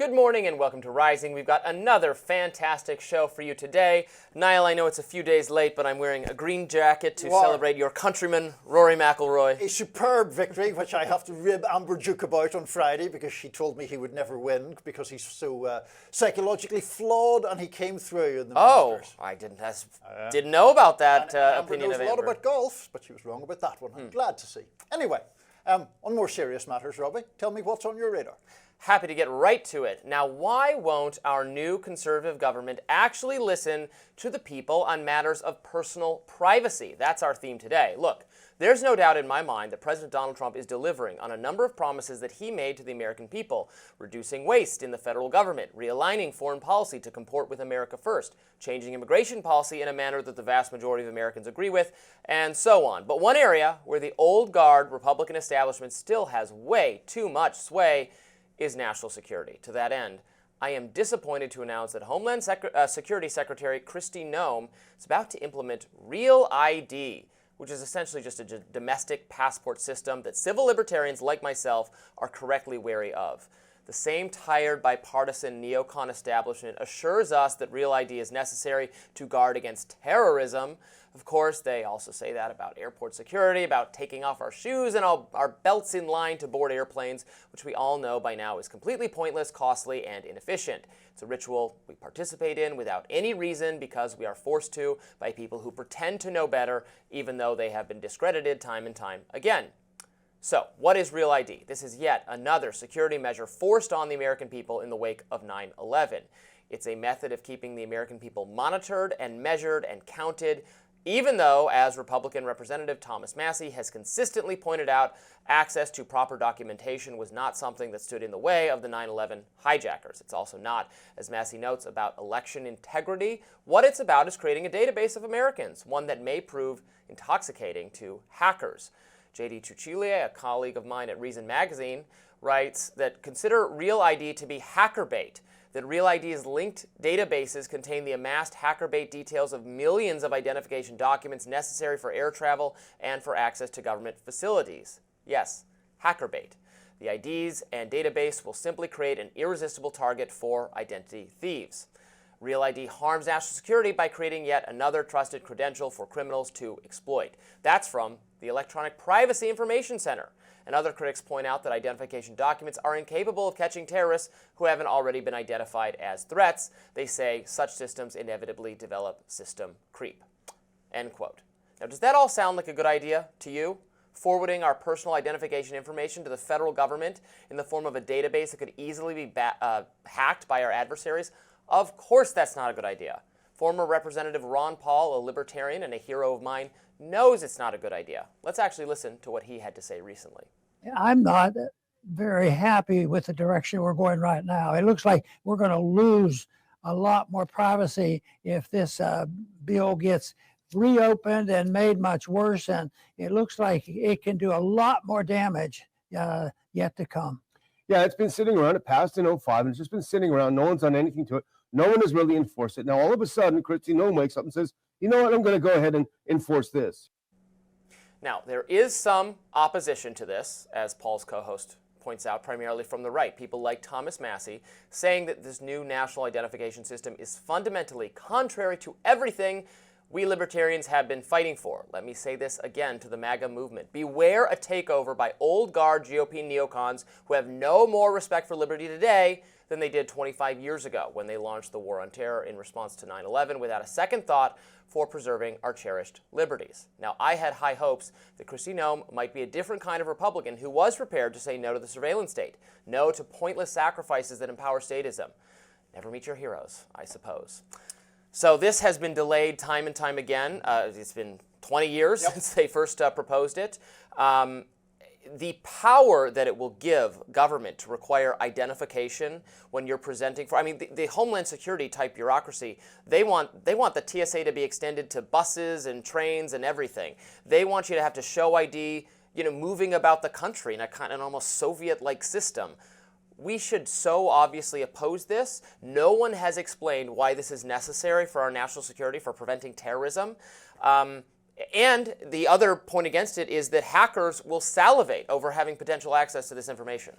Good morning and welcome to Rising. We've got another fantastic show for you today. Niall, I know it's a few days late, but I'm wearing a green jacket to celebrate your countryman, Rory McIlroy. A superb victory, which I have to rib Amber Duke about on Friday because she told me he would never win because he's so psychologically flawed, and he came through in the Masters. I didn't know about that Amber opinion knows of a lot Amber. about golf, but she was wrong about that one. I'm glad to see. Anyway, on more serious matters, Robbie, tell me what's on your radar. Happy to get right to it. Now, why won't our new conservative government actually listen to the people on matters of personal privacy? That's our theme today. Look, there's no doubt in my mind that President Donald Trump is delivering on a number of promises that he made to the American people, reducing waste in the federal government, realigning foreign policy to comport with America first, changing immigration policy in a manner that the vast majority of Americans agree with, and so on. But one area where the old guard Republican establishment still has way too much sway is national security. To that end, I am disappointed to announce that Homeland Security Secretary Kristi Noem is about to implement Real ID, which is essentially just a domestic passport system that civil libertarians like myself are correctly wary of. The same tired bipartisan neocon establishment assures us that Real ID is necessary to guard against terrorism. Of course, they also say that about airport security, about taking off our shoes and our belts in line to board airplanes, which we all know by now is completely pointless, costly, and inefficient. It's a ritual we participate in without any reason because we are forced to by people who pretend to know better, even though they have been discredited time and time again. So, what is Real ID? This is yet another security measure forced on the American people in the wake of 9/11. It's a method of keeping the American people monitored and measured and counted, even though, as Republican Representative Thomas Massie has consistently pointed out, access to proper documentation was not something that stood in the way of the 9/11 hijackers. It's also not, as Massie notes, about election integrity. What it's about is creating a database of Americans, one that may prove intoxicating to hackers. J.D. Tuchile, a colleague of mine at Reason Magazine, writes that consider Real ID to be hacker bait, that Real ID's linked databases contain the amassed hacker bait details of millions of identification documents necessary for air travel and for access to government facilities. Yes, hacker bait. The IDs and database will simply create an irresistible target for identity thieves. Real ID harms national security by creating yet another trusted credential for criminals to exploit. That's from the Electronic Privacy Information Center. And other critics point out that identification documents are incapable of catching terrorists who haven't already been identified as threats. They say such systems inevitably develop system creep. End quote. Now, does that all sound like a good idea to you? Forwarding our personal identification information to the federal government in the form of a database that could easily be hacked by our adversaries? Of course that's not a good idea. Former Representative Ron Paul, a libertarian and a hero of mine, knows it's not a good idea. Let's actually listen to what he had to say recently. I'm not very happy with the direction we're going right now. It looks like we're going to lose a lot more privacy if this bill gets reopened and made much worse, and it looks like it can do a lot more damage yet to come. Yeah, it's been sitting around. It passed in 2005, and it's just been sitting around. No one's done anything to it. No one has really enforced it. Now, all of a sudden, Kristi Noem wakes up and says, you know what, I'm going to go ahead and enforce this. Now, there is some opposition to this, as Paul's co-host points out, primarily from the right. People like Thomas Massie saying that this new national identification system is fundamentally contrary to everything we libertarians have been fighting for. Let me say this again to the MAGA movement. Beware a takeover by old guard GOP neocons who have no more respect for liberty today than they did 25 years ago when they launched the war on terror in response to 9/11 without a second thought for preserving our cherished liberties. Now, I had high hopes that Kristi Noem might be a different kind of Republican who was prepared to say no to the surveillance state, no to pointless sacrifices that empower statism. Never meet your heroes, I suppose. So this has been delayed time and time again. It's been 20 years since they first proposed it. The power that it will give government to require identification when you're presenting for, the Homeland Security type bureaucracy, they want the TSA to be extended to buses and trains and everything. They want you to have to show ID, moving about the country in an almost Soviet-like system. We should so obviously oppose this. No one has explained why this is necessary for our national security, for preventing terrorism. And the other point against it is that hackers will salivate over having potential access to this information.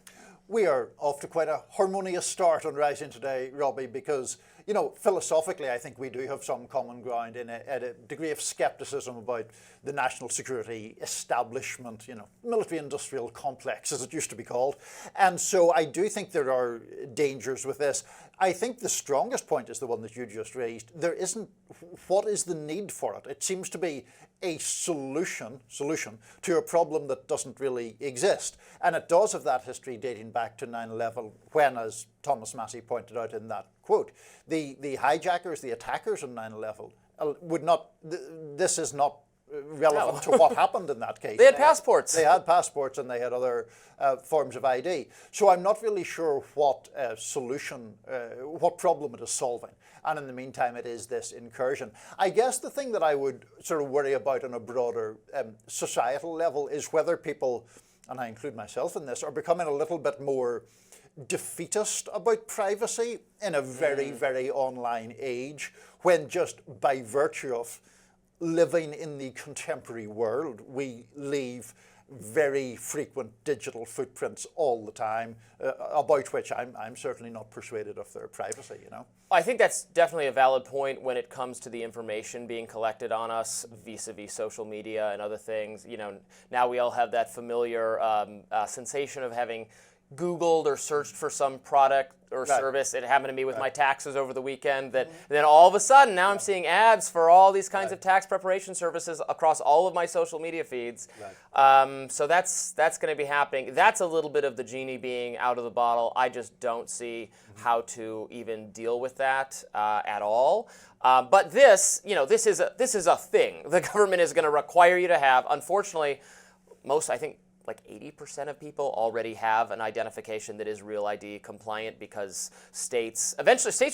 We are off to quite a harmonious start on Rising Today, Robbie, because, you know, philosophically, I think we do have some common ground in a degree of skepticism about the national security establishment, you know, military-industrial complex, as it used to be called. And so I do think there are dangers with this. I think the strongest point is the one that you just raised. There isn't, what is the need for it? It seems to be a solution to a problem that doesn't really exist. And it does have that history dating back to 9/11 when, as Thomas Massey pointed out in that quote, the hijackers, the attackers on 9/11 would not, this is not relevant to what happened in that case. They had passports. They had passports and they had other forms of ID. So I'm not really sure what solution, what problem it is solving. And in the meantime, it is this incursion. I guess the thing that I would sort of worry about on a broader societal level is whether people, and I include myself in this, are becoming a little bit more defeatist about privacy in a very, very online age, when just by virtue of living in the contemporary world, we leave very frequent digital footprints all the time, about which I'm certainly not persuaded of their privacy, you know. I think that's definitely a valid point when it comes to the information being collected on us vis-a-vis social media and other things. You know, now we all have that familiar sensation of having Googled or searched for some product or service. It happened to me with my taxes over the weekend. That then all of a sudden now I'm seeing ads for all these kinds of tax preparation services across all of my social media feeds. So that's going to be happening. That's a little bit of the genie being out of the bottle. I just don't see how to even deal with that at all. But this, you know, this is a thing the government is going to require you to have. Unfortunately, I think like 80% of people already have an identification that is Real ID compliant, because states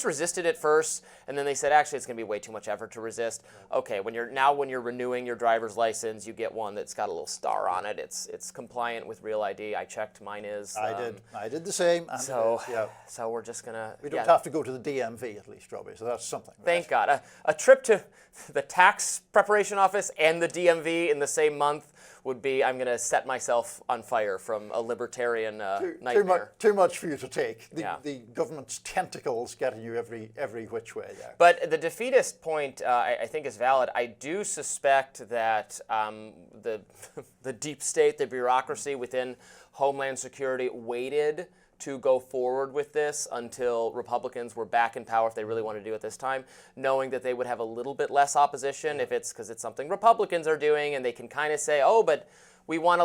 resisted it first, and then they said, actually, it's going to be way too much effort to resist. Okay, when you're renewing your driver's license, you get one that's got a little star on it. It's compliant with Real ID. I checked, mine is. I did the same. And so yeah. So we're just gonna. We don't have to go to the DMV at least, Robbie. So that's something. Right? Thank God. A trip to the tax preparation office and the DMV in the same month would be, I'm going to set myself on fire from a libertarian nightmare. Too much for you to take. The government's tentacles getting you every which way there. But the defeatist point, I think, is valid. I do suspect that the deep state, the bureaucracy within Homeland Security waited to go forward with this until Republicans were back in power, if they really wanted to do it this time, knowing that they would have a little bit less opposition if it's because it's something Republicans are doing, and they can kind of say, oh, but we want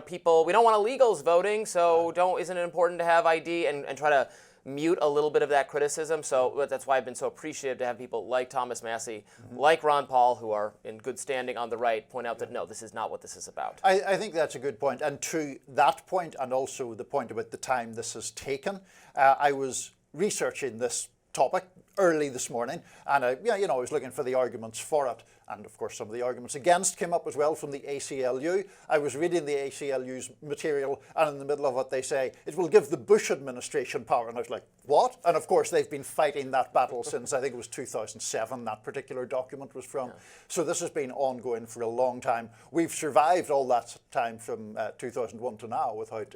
people, we don't want illegals voting, so isn't it important to have ID, and try to mute a little bit of that criticism. So that's why I've been so appreciative to have people like Thomas Massey, like Ron Paul, who are in good standing on the right, point out that no, this is not what this is about. I think that's a good point. And to that point, and also the point about the time this has taken, I was researching this topic early this morning, and I was looking for the arguments for it. And of course, some of the arguments against came up as well from the ACLU. I was reading the ACLU's material, and in the middle of it, they say, it will give the Bush administration power. And I was like, what? And of course, they've been fighting that battle since, I think it was 2007, that particular document was from. So this has been ongoing for a long time. We've survived all that time from 2001 to now without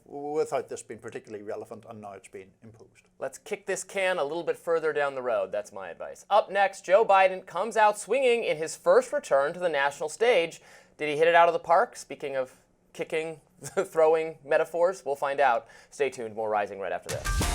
without this being particularly relevant, and now it's being imposed. Let's kick this can a little bit further down the road. That's my advice. Up next, Joe Biden comes out swinging in his first return to the national stage. Did he hit it out of the park? Speaking of kicking, throwing metaphors, we'll find out. Stay tuned. More Rising right after this.